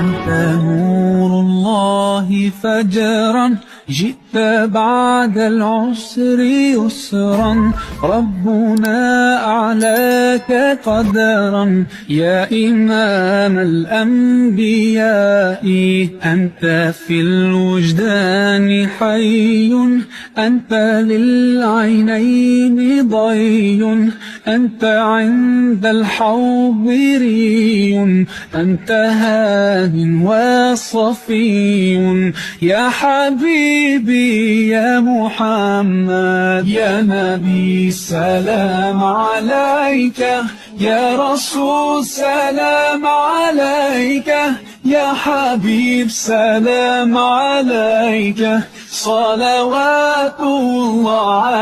أنت نور الله فجرا، جئت بعد العسر يسرا، ربنا أعلاك قدرا يا إمام الأنبياء. أنت في الوجدان حي، أنت للعينين ضي، أنت عند الحوض ري، أنت هاد وصفي يا حبيبي يا محمد. يا نبي سلام عليك، يا رسول سلام عليك، يا حبيب سلام عليك، صلوات الله عليك.